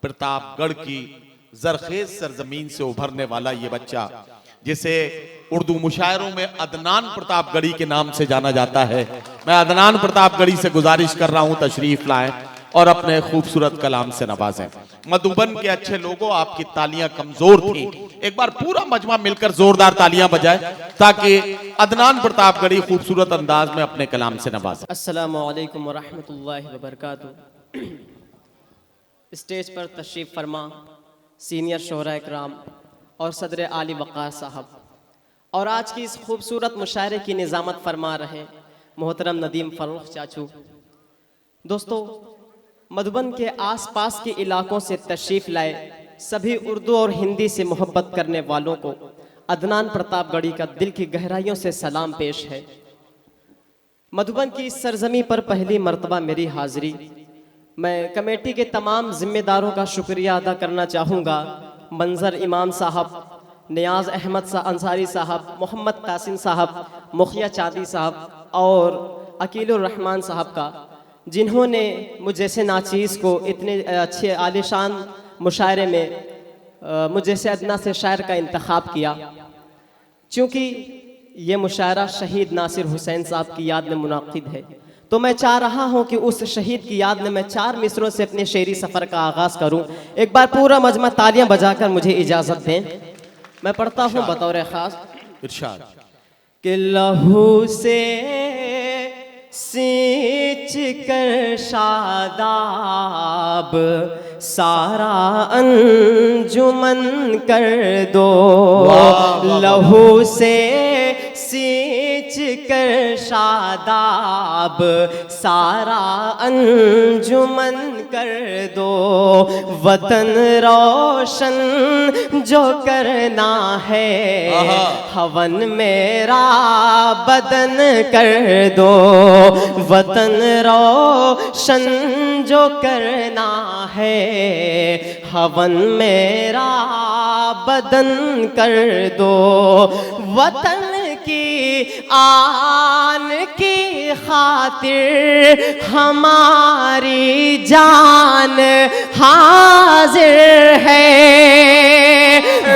प्रतापगढ़ की जरखेज सरजमीन से उभरने वाला ये बच्चा, जिसे उर्दू मुशायरों में अदनान प्रतापगढ़ी के नाम से जाना जाता है, मैं अदनान प्रतापगढ़ी से गुजारिश कर रहा हूं तशरीफ लाएं और अपने खूबसूरत कलाम से नवाजें। मधुबन के अच्छे लोगों, आपकी तालियां कमजोर थी, एक बार पूरा मजमा मिलकर जोरदार तालियां बजाए ताकि अदनान प्रतापगढ़ी खूबसूरत अंदाज में अपने कलाम से नवाजें। अस्सलामु अलैकुम व रहमतुल्लाहि व बरकातुहू। स्टेज पर तशरीफ़ फरमा सीनियर शोहरा इकराम और सदर आली वक़ार साहब, और आज की इस खूबसूरत मुशायरे की निज़ामत फरमा रहे मोहतरम नदीम फ़रूख चाचू। दोस्तों, मधुबन के आसपास के इलाकों से तशरीफ़ लाए सभी उर्दू और हिंदी से मोहब्बत करने वालों को अदनान प्रतापगढ़ी का दिल की गहराइयों से सलाम पेश है। मधुबन की इस सरजमी पर पहली मर्तबा मेरी हाज़िरी। मैं कमेटी के तमाम जिम्मेदारों का शुक्रिया अदा करना चाहूँगा। मंजर इमाम साहब, नियाज़ अहमद अंसारी साहब, मोहम्मद कासिम साहब, मुखिया चांदी साहब और अकीलुर रहमान साहब का, जिन्होंने मुझ जैसे नाचीज़ को इतने अच्छे आलिशान मुशायरे में मुझ जैसे अदना से शायर का इंतखाब किया। चूँकि ये मुशायरा शहीद नासिर हुसैन साहब की याद में मुनाकिद है, तो मैं चाह रहा हूँ कि उस शहीद की याद में मैं 4 मिसरों से अपने शेरी सफ़र का आगाज़ करूँ। एक बार पूरा मजमा तालियां बजाकर मुझे इजाज़त दें। मैं पढ़ता हूँ बतौर ख़ास। इरशाद कि लहू से सींच कर शादाब सारा अंजुमन कर दो, लहू से सींच कर शादाब सारा अंजुमन कर दो, वतन रोशन जो करना है हवन मेरा बदन कर दो, वतन रोशन जो करना है हवन मेरा बदन कर दो, वतन की आन की खातिर हमारी जान हाजिर है,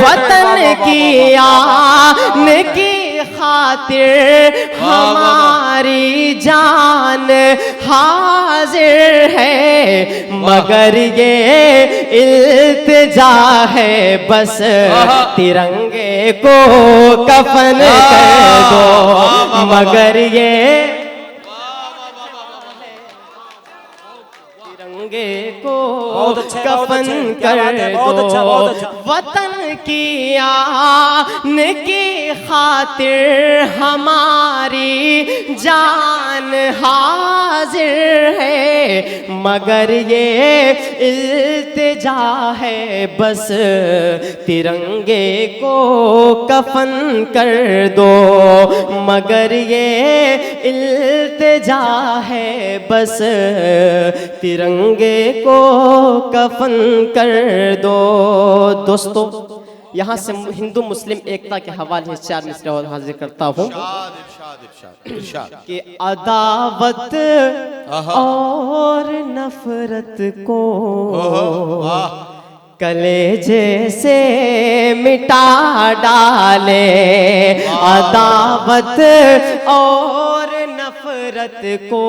वतन की आन की खातिर हमारी जान हाजिर है, मगर ये इल्तिजा है बस तिरंगे को कफन कर दो, मगर ये तिरंगे को कफन कर दो, वतन की आन की खातिर हमारी जान हाजिर है, मगर ये इल्तिजा है बस तिरंगे को कफन कर दो, मगर ये इल्तिजा है बस तिरंगे को कफन कर दो। दोस्तों, यहाँ से हिंदू मुस्लिम एकता के हवाले से 4 मिसरे और हाजिर करता हूँ कि अदावत और नफरत को कलेजे से मिटा डाले, अदावत और नफरत को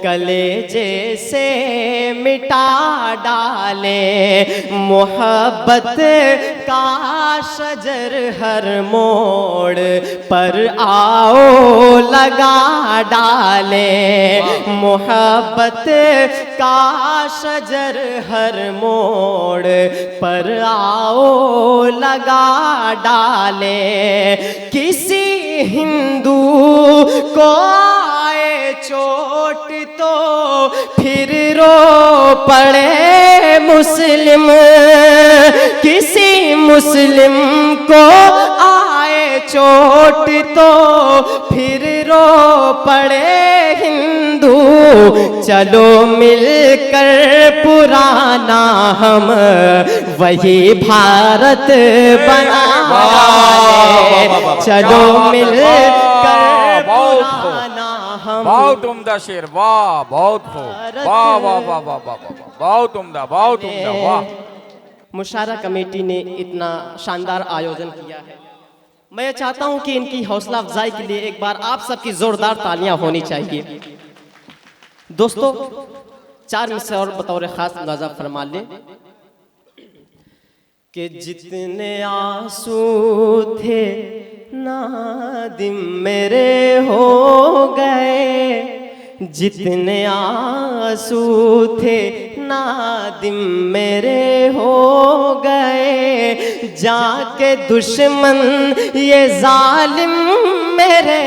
कलेजे से मिटा डाले, मोहब्बत का शजर हर मोड़ पर आओ लगा डाले, मोहब्बत का शजर हर मोड़ पर आओ लगा डाले, किसी हिंदू को आए चोट तो फिर रो पड़े मुस्लिम, किसी मुस्लिम को आए चोट तो फिर रो पड़े हिंदू, चलो मिलकर पुराना हम वही भारत बना, चलो मिलकर पुराना हम। बहुत उम्दा शेर, वाह, बहुत खूब, वाह वाह वाह वाह वाह वाह। बहुत उम्दा, बहुत उम्दा, वाह। मुशायरा कमेटी ने इतना शानदार आयोजन किया है। मैं चाहता हूं कि इनकी हौसला अफजाई के लिए एक बार आप सबकी जोरदार तालियां होनी चाहिए। दोस्तों, 4 मिसरे और बतौर खास अंदाजा फरमा ले कि जितने आंसू थे नादिम मेरे हो गए, जितने आंसू थे नादिम मेरे हो गए, जाके दुश्मन ये जालिम मेरे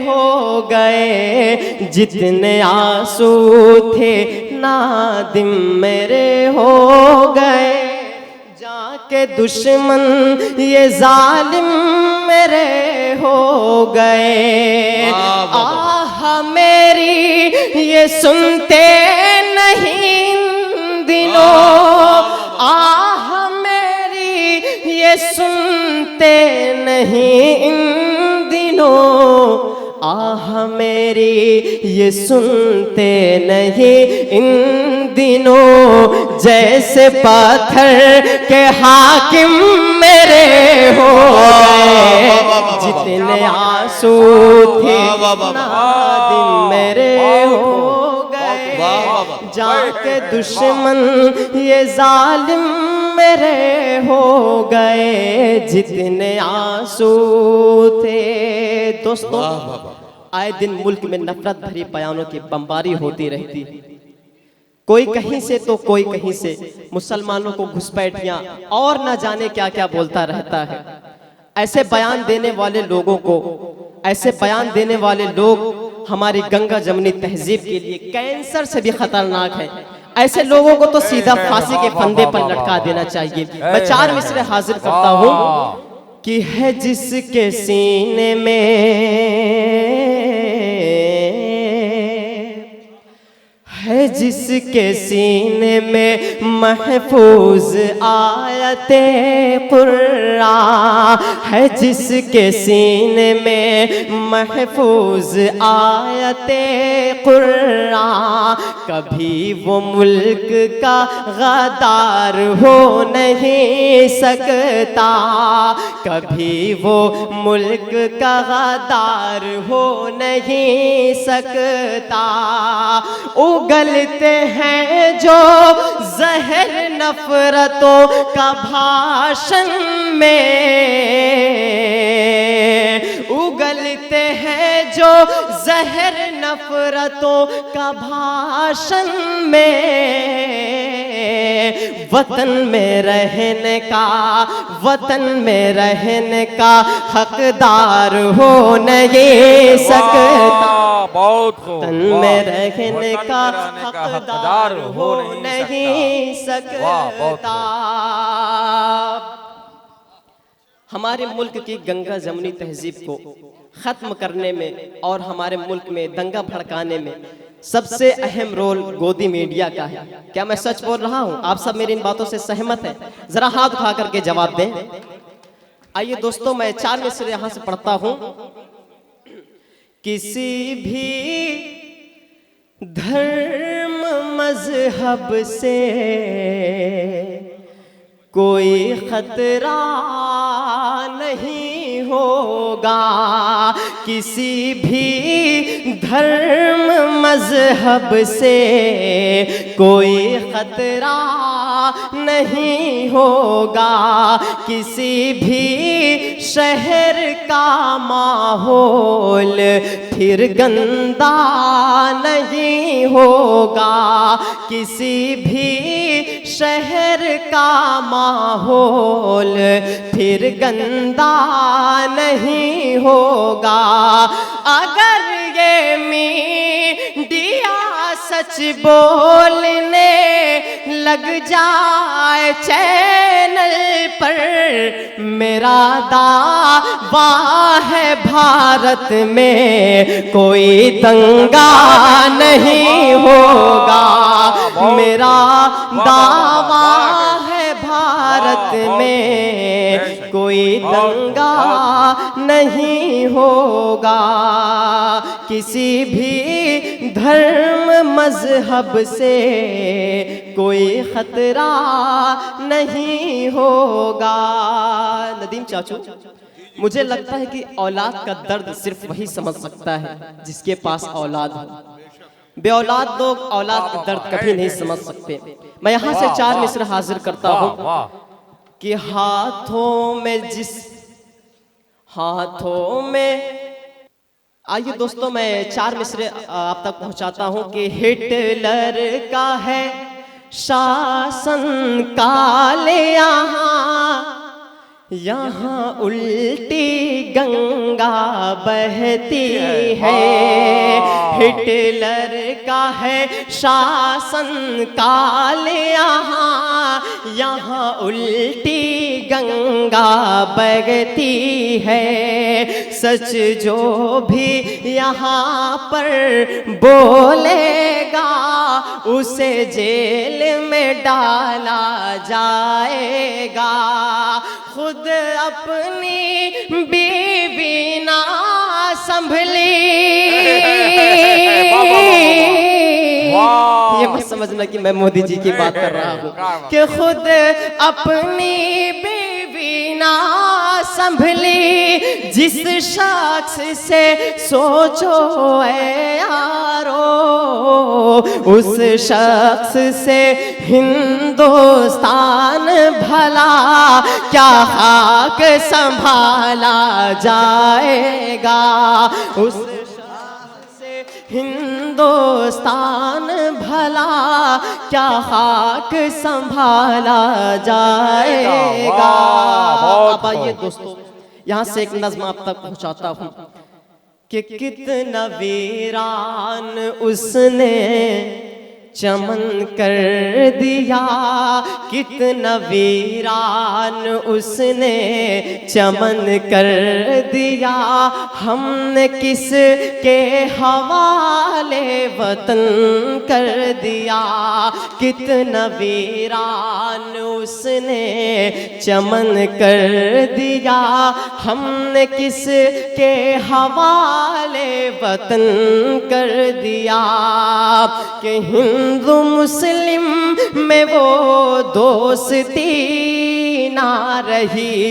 हो गए, जितने आंसू थे नादिम मेरे हो गए, जाके दुश्मन ये जालिम मेरे हो गए। आह मेरी ये सुनते नहीं इन दिनों, आह मेरी ये सुनते नहीं इन दिनों, आह मेरी ये सुनते नहीं इन दिनों, जैसे पत्थर के हाकिम मेरे हो गए, जितने आंसू थे नादिम मेरे हो गए, जाके दुश्मन ये जालिम मेरे हो गए, जितने आंसू थे। दोस्तों, आए दिन मुल्क में नफरत भरी बयानों की बमबारी होती रहती है। कोई कहीं से तो कोई कहीं से मुसलमानों को घुसपैठियां और न जाने क्या क्या बोलता रहता है। ऐसे बयान देने वाले लोगों को, ऐसे बयान देने वाले लोग हमारी गंगा जमुनी तहजीब के लिए कैंसर से भी खतरनाक है। ऐसे लोगों को तो सीधा फांसी के फंदे पर लटका देना चाहिए। मैं 4 मिसरे हाजिर करता हूं कि है जिसके सीने में, है जिसके सीने में महफूज आयते कुर्रा, है जिसके सीने में महफूज आयते कुर्रा, कभी वो मुल्क का गद्दार हो नहीं सकता, कभी वो मुल्क का गद्दार हो नहीं सकता। उगलते हैं जो जहर नफरतों का भाषण में, उगलते हैं जो जहर नफरतों का भाषण में, वतन में रहने का, वतन में रहने का हकदार हो नहीं सकता, वतन में रहने का हकदार हो नहीं सकता। हमारे मुल्क की गंगा जमुनी तहजीब को खत्म करने में और हमारे मुल्क में दंगा भड़काने में सबसे अहम रोल गोदी मीडिया का है। क्या मैं सच बोल रहा हूं? आप सब मेरी इन बातों से सहमत हैं? जरा हाथ उठा करके जवाब दें। आइए दोस्तों, मैं 4 मिसरे यहां से पढ़ता हूं। किसी भी धर्म मजहब से कोई खतरा नहीं होगा, किसी भी धर्म मजहब से कोई खतरा नहीं होगा, किसी भी शहर का माहौल फिर गंदा नहीं होगा, किसी भी शहर का माहौल फिर गंदा नहीं होगा। अगर ये मीडिया सच बोलने लग जाए चैनल पर, मेरा दावा है भारत में कोई दंगा नहीं होगा, मेरा दावा है भारत में कोई दंगा नहीं होगा। किसी भी धर्म मजहब से कोई खतरा नहीं होगा। नदीम चाचू, मुझे लगता है कि औलाद का दर्द सिर्फ वही समझ सकता है जिसके पास औलाद हो। बेऔलाद लोग औलाद का दर्द कभी नहीं समझ सकते। मैं यहाँ से 4 मिसरे हाजिर करता वाह हूँ वाह कि हाथों में आइए दोस्तों, मैं 4 मिसरे आप तक पहुँचाता हूँ कि हिटलर का है शासन काल यहाँ उल्टी गंगा बहती है। हिटलर का है शासन काल यहाँ उल्टी गंगा बहती है। सच जो भी यहाँ पर बोलेगा उसे जेल में डाला जाएगा। खुद अपनी बीवी ना संभली, ये मत समझना कि मैं मोदी जी की बात कर रहा हूँ, कि खुद अपनी बीवी ना संभली। जिस शख्स से सोचो ऐ यारो, उस शख्स से हिंदुस्तान भला क्या खाक संभाला जाएगा। उस शख्स से हिंदुस्तान भला क्या खाक संभाला जाएगा। अब आइए दोस्तों, यहाँ से एक नज़्म आप तक पहुँचाता हूँ कि कितना वीरान उसने चमन कर दिया, कितना वीरान उसने चमन कर दिया। हमने किस के हवाले वतन कर दिया, कितना वीरान उसने चमन कर दिया। हमने किस के हवाले वतन कर दिया कि हिंदू मुस्लिम में वो दोस्ती ना रही,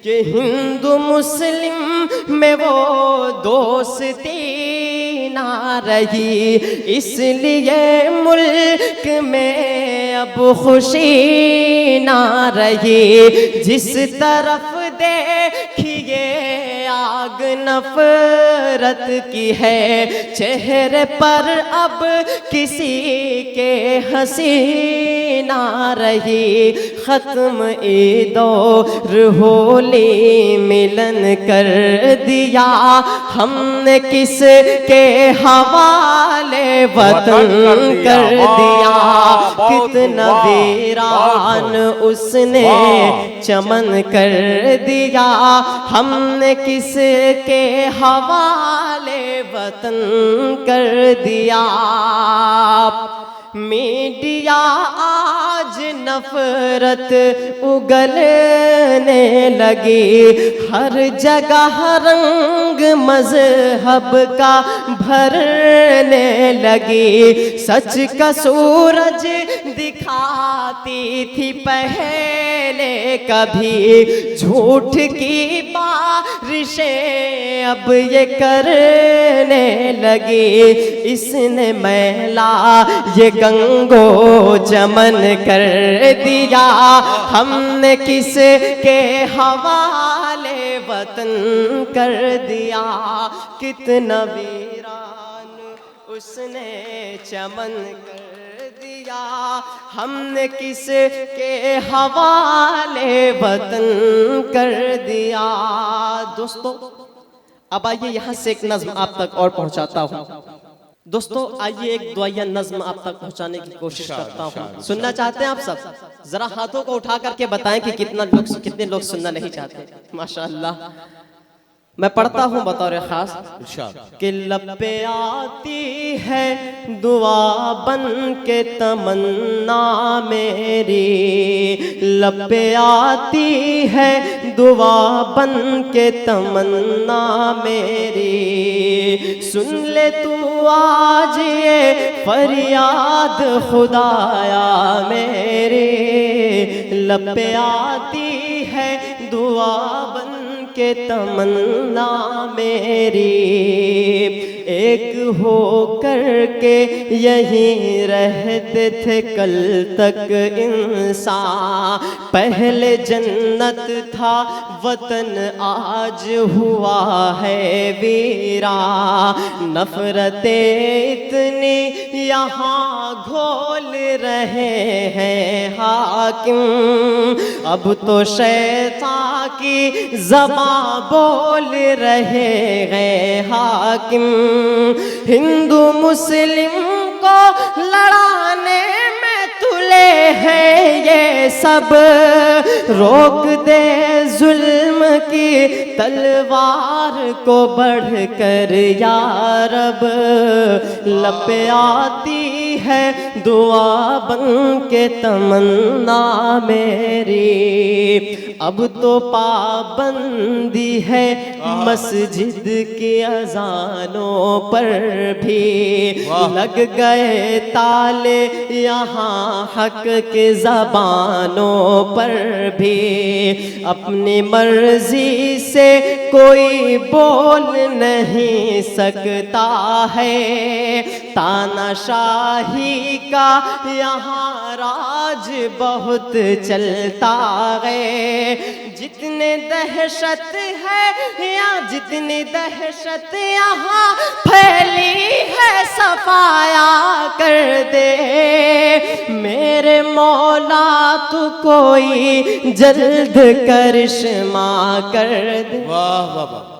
कि हिंदू मुस्लिम में वो दोस्ती ना रही। इसलिए मुल्क में अब खुशी ना रही। जिस तरफ देखिए आग नफरत की है, चेहरे पर अब किसी के हंसी ना रही। खत्म ईदो होली मिलन कर दिया, हमने किस के हवाले वतन कर दिया। कितना वीरान उसने चमन कर दिया, हमने किस के हवाले वतन कर दिया। मीडिया आज नफरत उगलने लगी, हर जगह रंग मजहब का भरने लगी। सच का सूरज दिखाती थी पहले कभी, झूठ की बारिशें अब ये करने लगी। इसने मैला ये गंगो जमन कर दिया, हमने किस के हवाले वतन कर दिया। कितना वीरान उसने चमन कर दिया, हमने किस के हवाले वतन कर दिया। दोस्तों अब आइए यहाँ से एक नज़्म आप तक और पहुँचाता हूँ। दोस्तों आइए एक दुआया नज़्म आप तक पहुंचाने की कोशिश करता हूं। सुनना चाहते हैं आप सब? जरा हाथों को उठा करके बताएं कि कितने लोग सुनना नहीं चाहते। माशाअल्लाह। मैं पढ़ता हूं बतौर खास कि लब पे आती है दुआ बन के तमन्ना मेरी, लब पे आती है दुआ बन के तमन्ना मेरी। सुन ले तू आज ये फरियाद खुदाया मेरे, लब पे आती है दुआ बन के तमन्ना मेरी। एक हो करके यहीं रहते थे कल तक इंसान, पहले जन्नत था वतन आज हुआ है वीरा। नफरतें इतनी यहाँ घोल रहे हैं हाकिम, अब तो शैतान की ज़बां बोल रहे हैं हाकिम। हिंदू मुस्लिम को लड़ाने में तुले हैं ये सब, रोक दे जुल्म की तलवार को बढ़कर या रब। लब पे आती है दुआ बन के तमन्ना मेरी। अब तो पाबंदी है मस्जिद की अजानों पर भी, लग गए ताले यहाँ हक के ज़बानों पर भी। अपनी मर्जी से कोई बोल नहीं सकता है, तानाशाही का यहाँ राज बहुत चलता है। जितने दहशत है या जितनी दहशत यहाँ फैली है सफाया कर दे मेरे मौला, तू कोई जल्द करिश्मा कर दे। वाह वाह वाह।